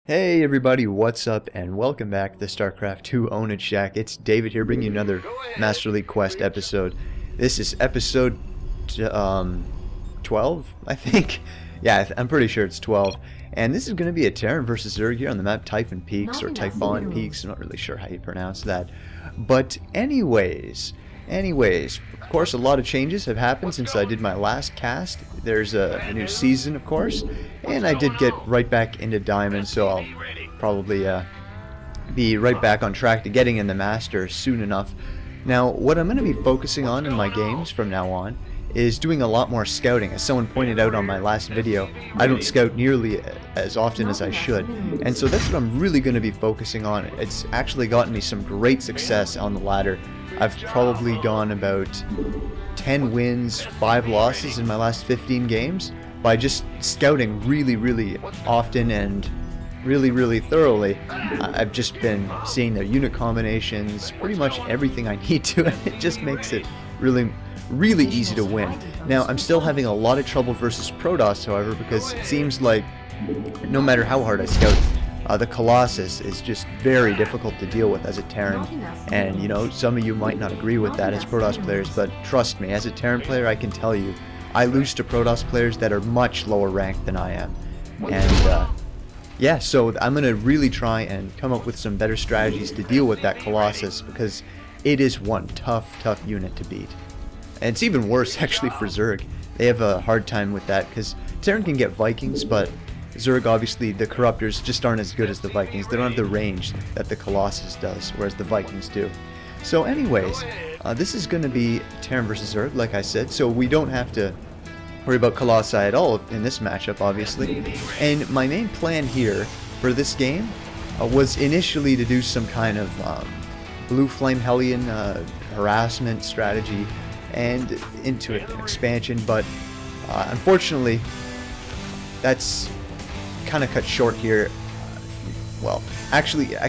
Hey everybody, what's up and welcome back to the Starcraft 2 Own It Shack. It's David here bringing you another Master League Quest episode. This is episode 12, I think. Yeah, I'm pretty sure it's 12. And this is going to be a Terran versus Zerg here on the map Typhon Peaks, or Typhon Peaks. I'm not really sure how you pronounce that. But anyways, of course a lot of changes have happened since I did my last cast. There's a new season, of course, and I did get right back into Diamond, so I'll probably be right back on track to getting in the Master soon enough. Now, what I'm going to be focusing on in my games from now on is doing a lot more scouting. As someone pointed out on my last video, I don't scout nearly as often as I should, and so that's what I'm really going to be focusing on. It's actually gotten me some great success on the ladder. I've probably gone about 10 wins, 5 losses in my last 15 games by just scouting really often and really thoroughly. I've just been seeing their unit combinations, pretty much everything I need to, and it just makes it really easy to win. Now, I'm still having a lot of trouble versus Protoss, however, because it seems like no matter how hard I scout, the Colossus is just very difficult to deal with as a Terran, and you know, some of you might not agree with that as Protoss players, but trust me, as a Terran player I can tell you, I lose to Protoss players that are much lower ranked than I am. And yeah, so I'm going to really try and come up with some better strategies to deal with that Colossus, because it is one tough unit to beat. And it's even worse actually for Zerg. They have a hard time with that, because Terran can get Vikings, but Zerg, obviously, the Corruptors just aren't as good as the Vikings. They don't have the range that the Colossus does, whereas the Vikings do. So anyways, this is going to be Terran versus Zerg, like I said, so we don't have to worry about Colossi at all in this matchup, obviously. And my main plan here for this game was initially to do some kind of Blue Flame Hellion harassment strategy and into an expansion, but unfortunately, that's kind of cut short here. Well, actually, I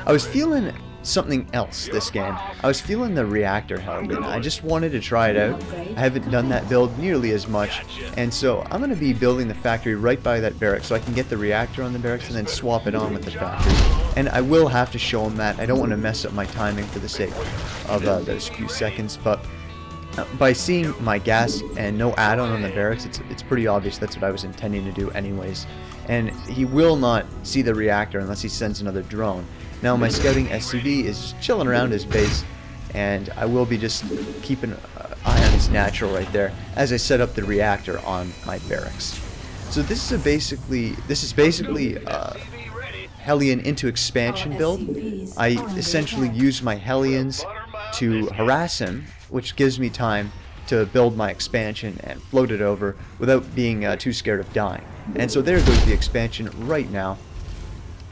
was feeling something else this game. I was feeling the reactor Hellion. I just wanted to try it out. I haven't done that build nearly as much, and so I'm going to be building the factory right by that barracks so I can get the reactor on the barracks and then swap it on with the factory. And I will have to show them that. I don't want to mess up my timing for the sake of those few seconds, but by seeing my gas and no add-on on the barracks, it's pretty obvious that's what I was intending to do anyways. And he will not see the reactor unless he sends another drone. Now my scouting SCV is just chilling around his base, and I will be just keeping an eye on his natural right there as I set up the reactor on my barracks. So this is basically Hellion into expansion build. I essentially use my Hellions to harass him, which gives me time to build my expansion and float it over without being too scared of dying. And so there goes the expansion right now,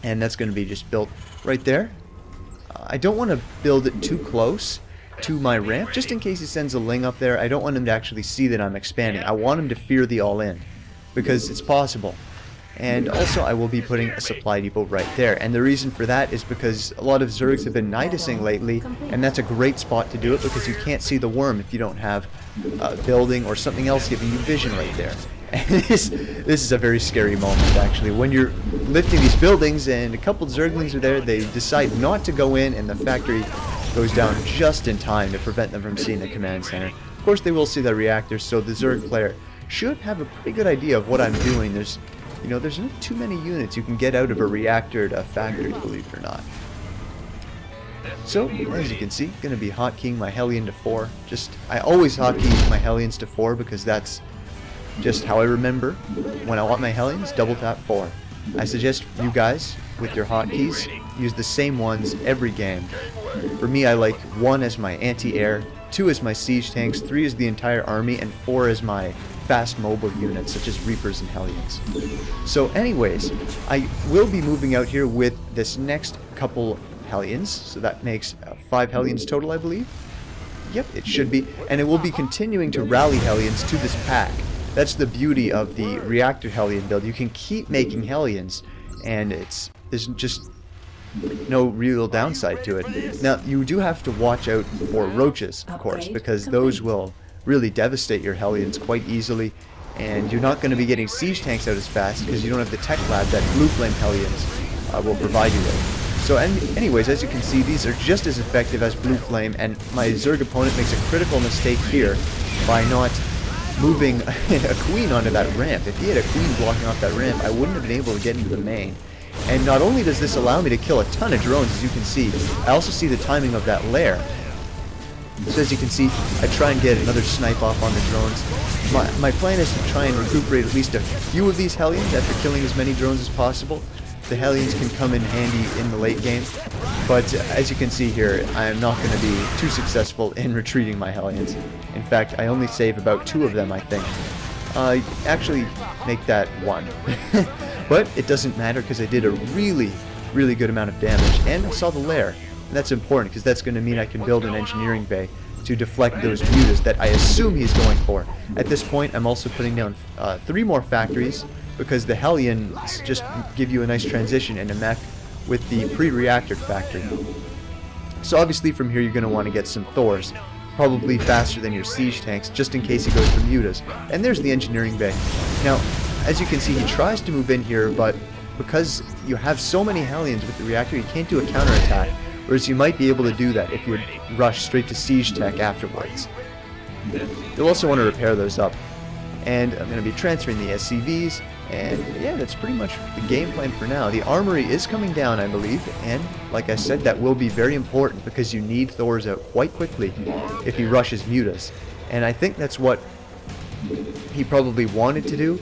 and that's going to be just built right there. I don't want to build it too close to my ramp, just in case he sends a Ling up there. I don't want him to actually see that I'm expanding. I want him to fear the all-in, because it's possible. And also I will be putting a supply depot right there, and the reason for that is because a lot of Zergs have been nidusing lately, and that's a great spot to do it because you can't see the worm if you don't have a building or something else giving you vision right there. And this is a very scary moment actually. When you're lifting these buildings and a couple Zerglings are there, they decide not to go in and the factory goes down just in time to prevent them from seeing the command center. Of course they will see the reactor, so the Zerg player should have a pretty good idea of what I'm doing. There's not too many units you can get out of a reactor to a factory, believe it or not. So, as you can see, going to be hotkeying my Hellion to 4. I always hotkey my Hellions to 4 because that's just how I remember. When I want my Hellions, double tap 4. I suggest you guys, with your hotkeys, use the same ones every game. For me, I like 1 as my anti-air, 2 as my siege tanks, 3 as the entire army, and 4 as my fast mobile units such as Reapers and Hellions. So anyways, I will be moving out here with this next couple Hellions, so that makes 5 Hellions total, I believe. Yep, it should be, and it will be continuing to rally Hellions to this pack. That's the beauty of the reactor Hellion build. You can keep making Hellions, and there's just no real downside to it. Now, you do have to watch out for roaches, of course, because those will really devastate your Hellions quite easily. and you're not going to be getting siege tanks out as fast because you don't have the tech lab that Blue Flame Hellions will provide you with. So anyways, as you can see, these are just as effective as Blue Flame, and my Zerg opponent makes a critical mistake here by not moving a queen onto that ramp. If he had a queen blocking off that ramp, I wouldn't have been able to get into the main. And not only does this allow me to kill a ton of drones, as you can see, I also see the timing of that lair. So as you can see, I try and get another snipe off on the drones. My plan is to try and recuperate at least a few of these Hellions after killing as many drones as possible. The Hellions can come in handy in the late game, but as you can see here, I am not going to be too successful in retreating my Hellions. In fact, I only save about 2 of them, I think. Actually, make that 1. But it doesn't matter because I did a really good amount of damage, and I saw the lair. And that's important because that's going to mean I can build an engineering bay to deflect those mutas that I assume he's going for. At this point, I'm also putting down 3 more factories because the Hellions just give you a nice transition into mech with the pre-reactor factory. So obviously from here you're going to want to get some Thors, probably faster than your siege tanks, just in case he goes for mutas. And there's the engineering bay. Now, as you can see, he tries to move in here, but because you have so many Hellions with the reactor, you can't do a counterattack, whereas you might be able to do that if you rush straight to siege tech afterwards. You'll also want to repair those up. And I'm going to be transferring the SCVs, and yeah, that's pretty much the game plan for now. The armory is coming down, I believe, and like I said, that will be very important because you need Thors out quite quickly if he rushes mutas. And I think that's what he probably wanted to do,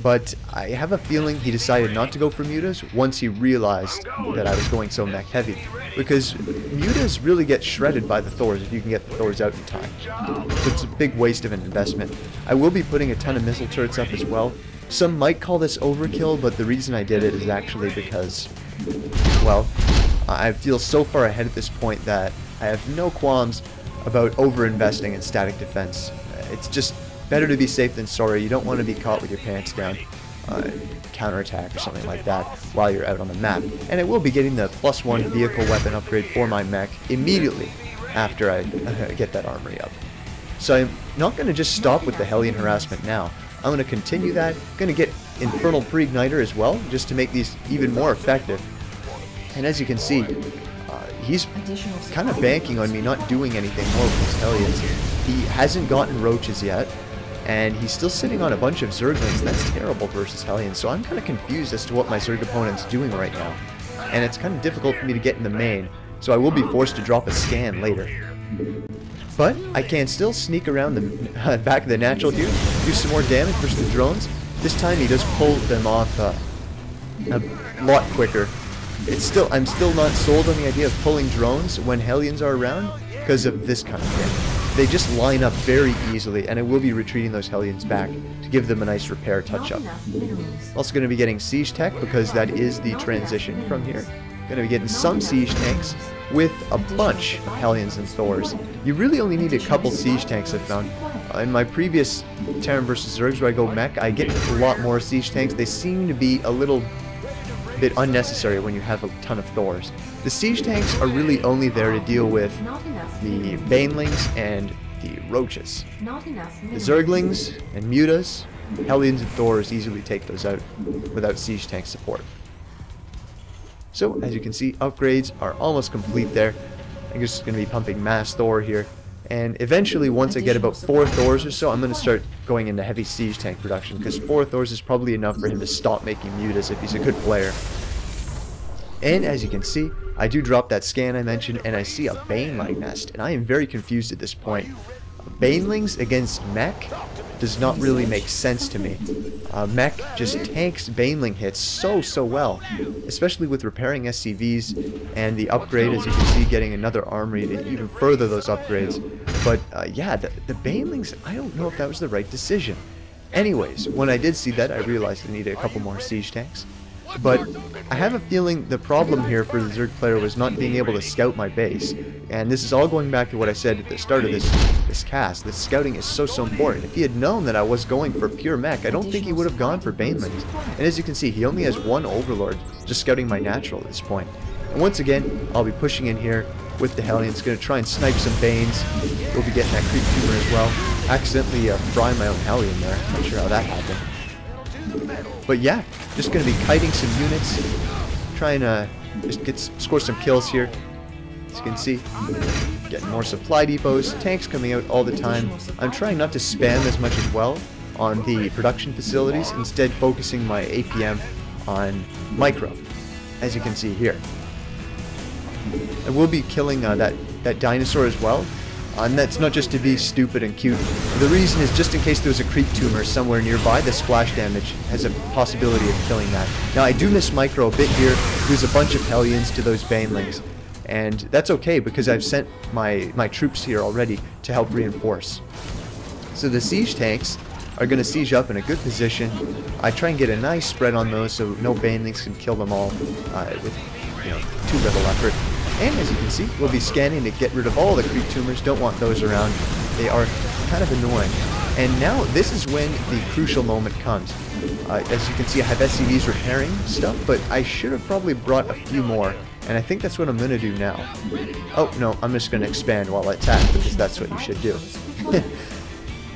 but I have a feeling he decided not to go for mutas once he realized that I was going so mech heavy, because mutas really get shredded by the Thors if you can get the Thors out in time. So it's a big waste of an investment. I will be putting a ton of missile turrets up as well. Some might call this overkill, but the reason I did it is actually because, well, I feel so far ahead at this point that I have no qualms about over-investing in static defense. It's just better to be safe than sorry. You don't want to be caught with your pants down, counterattack or something like that while you're out on the map. And I will be getting the +1 vehicle weapon upgrade for my mech immediately after I get that armory up. So I'm not going to just stop with the Hellion harassment now. I'm going to continue that. I'm going to get Infernal Pre-Igniter as well, just to make these even more effective. And as you can see, he's kind of banking on me not doing anything more with these Hellions. He hasn't gotten roaches yet, and he's still sitting on a bunch of Zerglings. That's terrible versus Hellions, so I'm kind of confused as to what my Zerg opponent's doing right now. And it's kind of difficult for me to get in the main, so I will be forced to drop a scan later. But I can still sneak around the back of the natural here, do some more damage versus the drones. This time he does pull them off a lot quicker. I'm still not sold on the idea of pulling drones when Hellions are around because of this kind of thing. They just line up very easily, and I will be retreating those Hellions back to give them a nice repair touch-up. Also going to be getting siege tech because that is the transition from here. Going to be getting some siege tanks with a bunch of Hellions and Thors. You really only need a couple siege tanks, I found. In my previous Terran vs. Zergs where I go mech, I get a lot more siege tanks. They seem to be a little bit unnecessary when you have a ton of Thors. The siege tanks are really only there to deal with the Banelings and the Roaches. The Zerglings and Mutas, Hellions and Thors easily take those out without siege tank support. So, as you can see, upgrades are almost complete there. I'm just going to be pumping mass Thor here. And eventually, once I get about 4 Thors or so, I'm going to start going into heavy siege tank production, because 4 Thors is probably enough for him to stop making mutas if he's a good player. And as you can see, I do drop that scan I mentioned, and I see a Baneling nest, and I am very confused at this point. Banelings against mech does not really make sense to me. Mech just tanks Baneling hits so well, especially with repairing SCVs and the upgrade, as you can see, getting another armory to even further those upgrades. But yeah, the Banelings, I don't know if that was the right decision. Anyways, when I did see that, I realized I needed a couple more siege tanks. But I have a feeling the problem here for the Zerg player was not being able to scout my base. And this is all going back to what I said at the start of this cast. This scouting is so important. If he had known that I was going for pure mech, I don't think he would have gone for Banelings. And as you can see, he only has 1 Overlord just scouting my natural at this point. And once again, I'll be pushing in here with the Hellions. Going to try and snipe some Banes. We'll be getting that creep tumor as well. accidentally fry my own Hellion there. Not sure how that happened. But yeah, just going to be kiting some units, trying to just score some kills here. As you can see, getting more supply depots, tanks coming out all the time. I'm trying not to spam as much as well on the production facilities, instead focusing my APM on micro, as you can see here. I will be killing that dinosaur as well, and that's not just to be stupid and cute. The reason is just in case there's a creep tumor somewhere nearby, the splash damage has a possibility of killing that. Now I do miss micro a bit here. There's a bunch of Hellions to those banelings, and that's okay because I've sent my troops here already to help reinforce. So the siege tanks are going to siege up in a good position. I try and get a nice spread on those so no banelings can kill them all with too little effort. And as you can see, we'll be scanning to get rid of all the creep tumors. Don't want those around. They are kind of annoying. And now this is when the crucial moment comes. As you can see, I have SCVs repairing stuff, but I should have probably brought a few more. And I think that's what I'm going to do now. Oh, no, I'm just going to expand while I attack, because that's what you should do.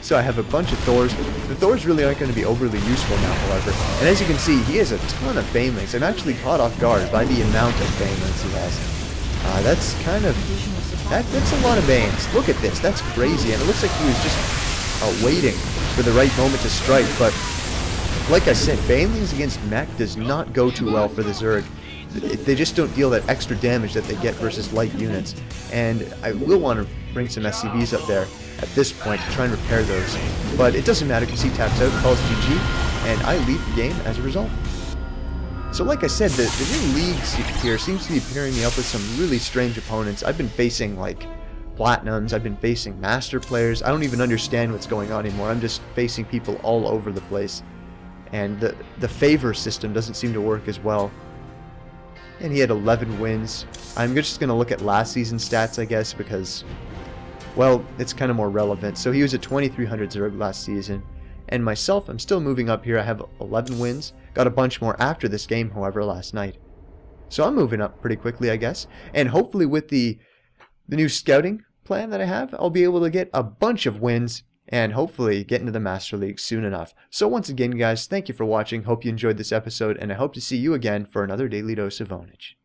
So I have a bunch of Thors. The Thors really aren't going to be overly useful now, however. And as you can see, he has a ton of banelings. I'm actually caught off guard by the amount of banelings he has. That's kind of... That's a lot of Banes. Look at this. That's crazy. And it looks like he was just waiting for the right moment to strike. But like I said, banelings against mech does not go too well for the Zerg. They just don't deal that extra damage that they get versus light units. And I will want to bring some SCVs up there at this point to try and repair those. But it doesn't matter because he taps out, calls GG, and I lead the game as a result. So like I said, the new leagues here seems to be pairing me up with some really strange opponents. I've been facing like Platinums, I've been facing Master players. I don't even understand what's going on anymore. I'm just facing people all over the place. And the favor system doesn't seem to work as well. And he had 11 wins. I'm just going to look at last season's stats, I guess, because, well, it's kind of more relevant. So he was at 2300 Zerg last season. And myself, I'm still moving up here. I have 11 wins. Got a bunch more after this game, however, last night. So I'm moving up pretty quickly, I guess. And hopefully with the new scouting plan that I have, I'll be able to get a bunch of wins and hopefully get into the Master League soon enough. So once again, guys, thank you for watching. Hope you enjoyed this episode, and I hope to see you again for another Daily Dose of Ownage.